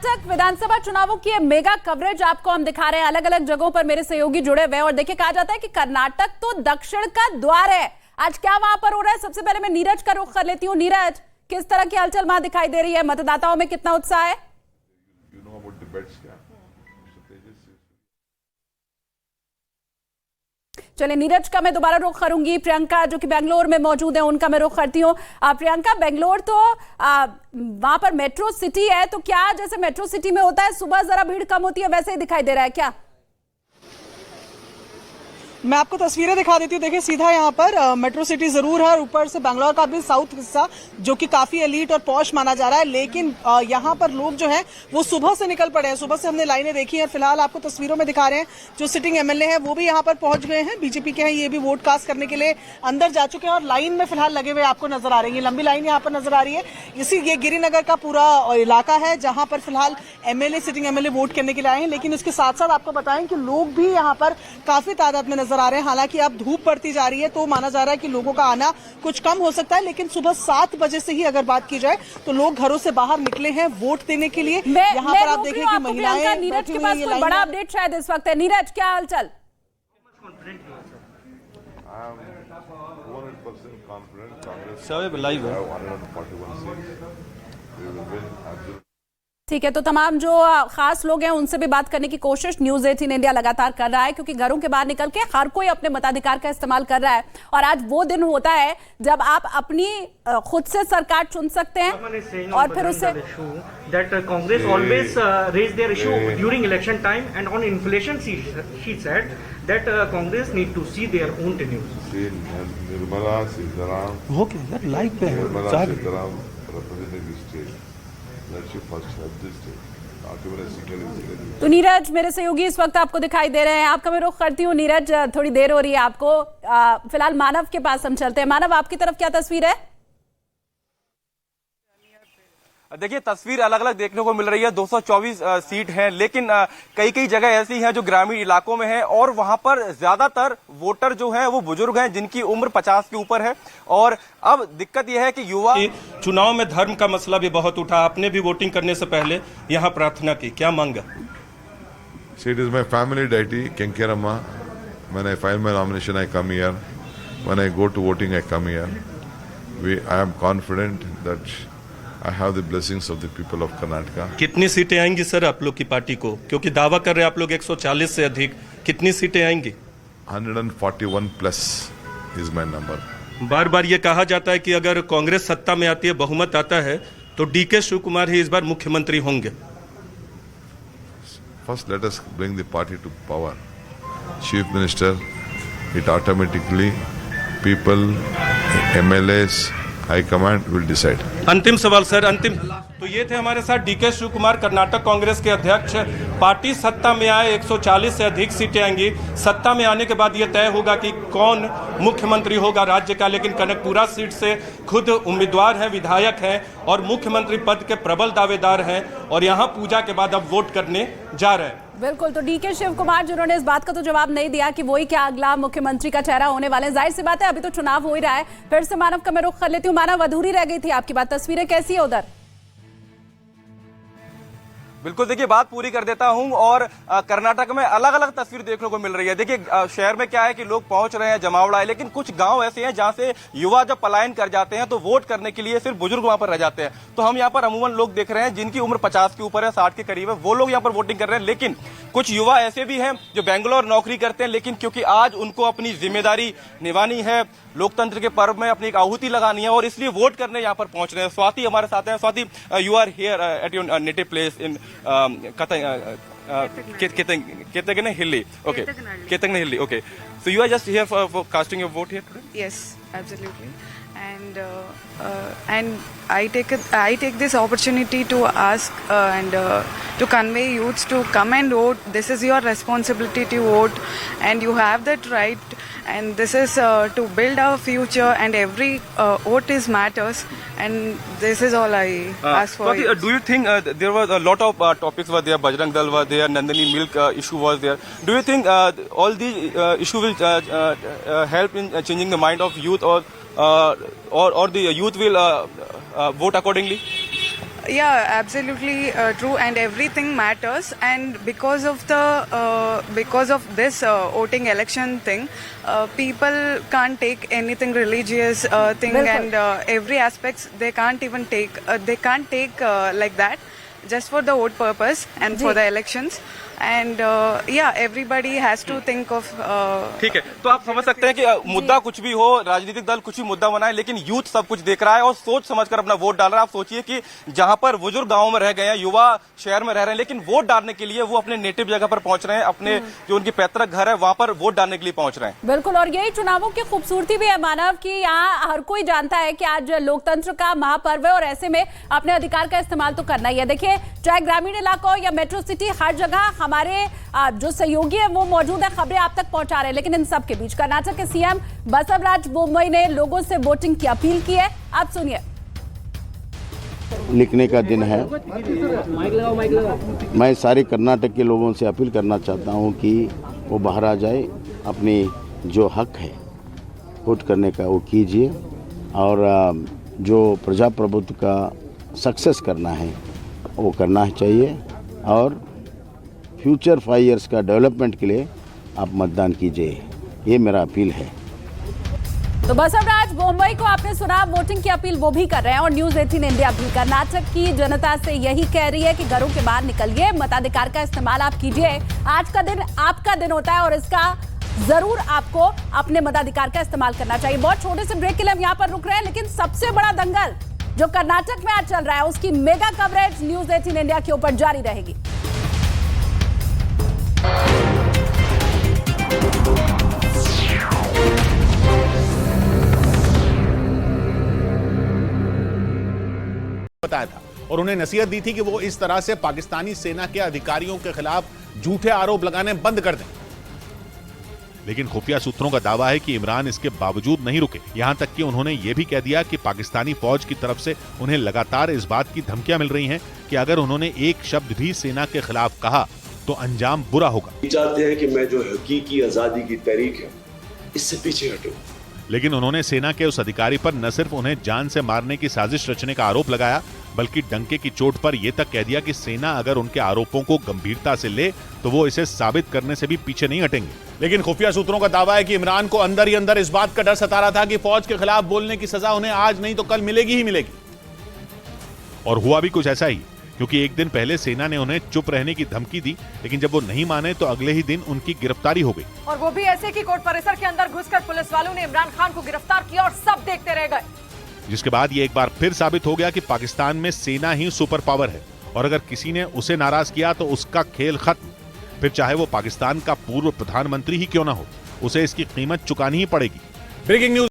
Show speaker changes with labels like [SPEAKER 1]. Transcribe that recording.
[SPEAKER 1] विधानसभा चुनावों की mega coverage आपको हम दिखा रहे हैं। अलग अलग जगहों पर मेरे सहयोगी जुड़े हुए हैं और देखिए कहा जाता है कि कर्नाटक तो दक्षिण का द्वार है। आज क्या वहां पर हो रहा है, सबसे पहले मैं नीरज का रुख कर लेती हूँ। नीरज, किस तरह की हलचल वहां दिखाई दे रही है, मतदाताओं में कितना उत्साह है? चलिए नीरज का मैं दोबारा रुख करूंगी। प्रियंका जो कि बेंगलोर में मौजूद है, उनका मैं रुख करती हूँ। प्रियंका, बेंगलोर तो वहां पर मेट्रो सिटी है, तो क्या जैसे मेट्रो सिटी में होता है सुबह जरा भीड़ कम होती है, वैसे ही दिखाई दे रहा है क्या?
[SPEAKER 2] मैं आपको तस्वीरें दिखा देती हूँ। देखिए सीधा यहाँ पर मेट्रो सिटी जरूर है और ऊपर से बैंगलोर का भी साउथ हिस्सा जो कि काफी एलीट और पॉश माना जा रहा है, लेकिन यहाँ पर लोग जो हैं वो सुबह से निकल पड़े हैं। सुबह से हमने लाइनें देखी हैं और फिलहाल आपको तस्वीरों में दिखा रहे हैं जो सिटिंग एमएलए हैं वो भी यहाँ पर पहुंच गए हैं। बीजेपी के हैं, ये भी वोट कास्ट करने के लिए अंदर जा चुके हैं और लाइन में फिलहाल लगे हुए आपको नजर आ रही है। लंबी लाइन यहाँ पर नजर आ रही है। ये गिरिनगर का पूरा इलाका है जहां पर फिलहाल एमएलए सिटिंग एमएलए वोट करने के लिए आए हैं, लेकिन इसके साथ साथ आपको बताएं कि लोग भी यहाँ पर काफी तादाद में नजर आ रहे हैं। हालांकि अब धूप बढ़ती जा रही है तो माना जा रहा है कि लोगों का आना कुछ कम हो सकता है, लेकिन सुबह 7 बजे से ही अगर बात की जाए तो लोग घरों से बाहर निकले हैं वोट देने के लिए। यहाँ पर आप देखें कि महिलाएं,
[SPEAKER 1] नीरज के पास कोई बड़ा अपडेट शायद इस वक्त है। नीरज, क्या हालचाल? ठीक है, तो तमाम जो खास लोग हैं उनसे भी बात करने की कोशिश न्यूज़ 18 इंडिया लगातार कर रहा है, क्योंकि घरों के बाहर निकल के हर कोई अपने मताधिकार का इस्तेमाल कर रहा है। और आज वो दिन होता है जब आप अपनी खुद से सरकार चुन सकते हैं और फिर उससे
[SPEAKER 3] that Congress always raise their issue during election time, and on inflation she said that Congress need to see their own tenure.
[SPEAKER 4] Nirmala Sitaram.
[SPEAKER 5] Okay, that like पे है.
[SPEAKER 4] Nirmala Sitaram representing the state. Let you first have this state.
[SPEAKER 1] तो नीरज, मेरे सहयोगी इस वक्त आपको दिखाई दे रहे हैं। आपका मैं रुख करती हूँ। नीरज, थोड़ी देर हो रही है आपको। फिलहाल मानव के पास हम चलते हैं। मानव, आपकी तरफ क्या तस्वीर है?
[SPEAKER 6] देखिए तस्वीर अलग अलग देखने को मिल रही है। 224 सीट है, लेकिन कई कई जगह ऐसी हैं जो ग्रामीण इलाकों में है और वहां पर ज्यादातर वोटर जो है वो बुजुर्ग हैं जिनकी उम्र 50 के ऊपर है। और अब दिक्कत यह है कि युवा
[SPEAKER 5] चुनाव में धर्म का मसला भी बहुत उठा। आपने भी वोटिंग करने से पहले यहाँ प्रार्थना की, क्या मांग?
[SPEAKER 4] See, it is my family deity, Kenkerama. When I file my nomination, I come here. When I go to voting, I come here. I am confident that I have the blessings of the people of Karnataka.
[SPEAKER 5] कितनी सीटें आएंगी sir आप लोग की party को, क्योंकि दावा कर रहे हैं आप लोग 140 से अधिक, कितनी सीटें आएंगी?
[SPEAKER 4] 141 plus is my number.
[SPEAKER 5] बार बार ये कहा जाता है कि अगर कांग्रेस सत्ता में आती है, बहुमत आता है, तो डीके शिव कुमार ही इस बार मुख्यमंत्री होंगे।
[SPEAKER 4] First, let us bring the party to power. Chief Minister, it automatically people, MLAs, High Command will decide.
[SPEAKER 5] अंतिम सवाल सर, अंतिम। तो ये थे हमारे साथ डीके शिव कुमार, कर्नाटक कांग्रेस के अध्यक्ष। पार्टी सत्ता में आए, 140 से अधिक सीटें आएंगी। सत्ता में आने के बाद ये तय होगा कि कौन मुख्यमंत्री होगा राज्य का, लेकिन कनकपुरा सीट से खुद उम्मीदवार हैं, विधायक हैं और मुख्यमंत्री पद के प्रबल दावेदार हैं और यहाँ पूजा के बाद अब वोट करने जा रहे हैं।
[SPEAKER 1] बिल्कुल, तो डीके शिव कुमार जिन्होंने इस बात का तो जवाब नहीं दिया कि वही क्या अगला मुख्यमंत्री का चेहरा होने वाले हैं। जाहिर सी बात है, अभी तो चुनाव हो ही रहा है। फिर से मानव का मैं रुख कर लेती हूँ। मानव, अधूरी रह गई थी आपकी बात, तस्वीरें कैसी है उधर?
[SPEAKER 6] बिल्कुल, देखिए बात पूरी कर देता हूं। और कर्नाटक में अलग अलग तस्वीर देखने को मिल रही है। देखिए शहर में क्या है कि लोग पहुंच रहे हैं, जमावड़ा है, लेकिन कुछ गांव ऐसे हैं जहां से युवा जब पलायन कर जाते हैं तो वोट करने के लिए सिर्फ बुजुर्ग वहां पर रह जाते हैं। तो हम यहां पर अमूमन लोग देख रहे हैं जिनकी उम्र 50 के ऊपर है, 60 के करीब है, वो लोग यहां पर वोटिंग कर रहे हैं। लेकिन कुछ युवा ऐसे भी हैं जो बेंगलोर नौकरी करते हैं, लेकिन क्योंकि आज उनको अपनी जिम्मेदारी निभानी है, लोकतंत्र के पर्व में अपनी एक आहुति लगानी है और इसलिए वोट करने यहाँ पर पहुंच रहे हैं। स्वाति हमारे साथ हैं। Swati, you are here at your native place in Hilli. Okay. Hilli. Okay. So you are just here for casting your vote here today?
[SPEAKER 7] Yes, absolutely. And I take this opportunity to ask and to convey youths to come and vote. This is your responsibility to vote, and you have that right. And this is to build our future, and every vote is matters. And this is all I ask for.
[SPEAKER 6] Do you think there were a lot of topics were there? Bajrang Dal was there, Nandini milk issue was there. Do you think all these issues will help in changing the mind of youth, or the youth will vote accordingly?
[SPEAKER 7] Yeah, absolutely true, and everything matters. And because of this voting election thing, people can't take anything religious thing, and every aspects they can't even take. They can't take like that, just for the vote purpose and for the elections. And yeah, everybody has to think of.
[SPEAKER 6] ठीक है, तो आप समझ सकते हैं कि मुद्दा कुछ भी हो, राजनीतिक दल कुछ भी मुद्दा बनाए, लेकिन यूथ सब कुछ देख रहा है और सोच समझकर अपना वोट डाल रहा है। आप सोचिए कि जहां पर बुजुर्ग गांव में रह गए हैं, युवा शहर में रह रहे हैं, लेकिन वोट डालने के लिए वो अपने नेटिव जगह पर पहुंच रहे हैं, अपने जो उनकी पैतृक घर है वहां पर वोट डालने के लिए पहुंच रहे हैं।
[SPEAKER 1] बिल्कुल, और यही चुनावों की खूबसूरती भी है मानव, कि यहाँ हर कोई जानता है कि आज लोकतंत्र का महापर्व है और ऐसे में अपने अधिकार का इस्तेमाल तो करना ही है। देखिए, चाहे ग्रामीण इलाकों या मेट्रो सिटी, हर जगह हमारे जो सहयोगी है वो मौजूद है, खबरें आप तक पहुंचा रहे हैं। लेकिन इन सब के बीच कर्नाटक के सीएम बसवराज बोम्मई ने लोगों से वोटिंग की अपील की है। आप सुनिए।
[SPEAKER 8] लिखने का दिन है। मैं सारे कर्नाटक के लोगों से अपील करना चाहता हूं कि वो बाहर आ जाए, अपनी जो हक है वोट करने का वो कीजिए, और जो प्रजाप्रभुत्व का सक्सेस करना है वो करना चाहिए, और फ्यूचर 5 इयर्स का डेवलपमेंट के लिए आप मतदान कीजिए, ये मेरा अपील है।
[SPEAKER 1] तो बसवराज बोम्मई को आपने सुना, वोटिंग की अपील वो भी कर रहे हैं और न्यूज़ 18 इंडिया भी कर्नाटक की जनता से यही कह रही है कि घरों के बाहर निकलिए, मताधिकार का इस्तेमाल आप कीजिए। आज का दिन आपका दिन होता है और इसका जरूर आपको अपने मताधिकार का इस्तेमाल करना चाहिए। बहुत छोटे से ब्रेक के लिए हम यहाँ पर रुक रहे हैं, लेकिन सबसे बड़ा दंगल जो कर्नाटक में आज चल रहा है उसकी मेगा कवरेज न्यूज़ 18 इंडिया के ऊपर जारी रहेगी।
[SPEAKER 9] बताया था और उन्हें नसीहत दी थी कि वो इस तरह से पाकिस्तानी सेना के अधिकारियों के खिलाफ झूठे आरोप लगाने बंद कर दें। लेकिन खुफिया सूत्रों का दावा है कि इमरान इसके बावजूद नहीं रुके। यहां तक कि उन्होंने ये भी कह दिया कि पाकिस्तानी फौज की तरफ से उन्हें लगातार इस बात की धमकियां मिल रही हैं कि अगर उन्होंने एक शब्द भी सेना के खिलाफ कहा तो अंजाम बुरा होगा।
[SPEAKER 10] चाहते हैं कि मैं जो हकीकी आजादी की तहरीक है इससे पीछे हटूं।
[SPEAKER 9] लेकिन उन्होंने सेना के उस अधिकारी पर न सिर्फ उन्हें जान से मारने की साजिश रचने का आरोप लगाया, बल्कि डंके की चोट पर यह तक कह दिया कि सेना अगर उनके आरोपों को गंभीरता से ले तो वो इसे साबित करने से भी पीछे नहीं हटेंगे। लेकिन खुफिया सूत्रों का दावा है कि इमरान को अंदर ही अंदर इस बात का डर सता रहा था कि फौज के खिलाफ बोलने की सजा उन्हें आज नहीं तो कल मिलेगी ही मिलेगी। और हुआ भी कुछ ऐसा ही, क्योंकि एक दिन पहले सेना ने उन्हें चुप रहने की धमकी दी, लेकिन जब वो नहीं माने तो अगले ही दिन उनकी गिरफ्तारी हो गई।
[SPEAKER 11] और वो भी ऐसे कि कोर्ट परिसर के अंदर घुसकर पुलिस वालों ने इमरान खान को गिरफ्तार किया और सब देखते रह गए।
[SPEAKER 9] जिसके बाद ये एक बार फिर साबित हो गया कि पाकिस्तान में सेना ही सुपर पावर है और अगर किसी ने उसे नाराज किया तो उसका खेल खत्म। फिर चाहे वो पाकिस्तान का पूर्व प्रधानमंत्री ही क्यों ना हो, उसे इसकी कीमत चुकानी ही पड़ेगी। Breaking news.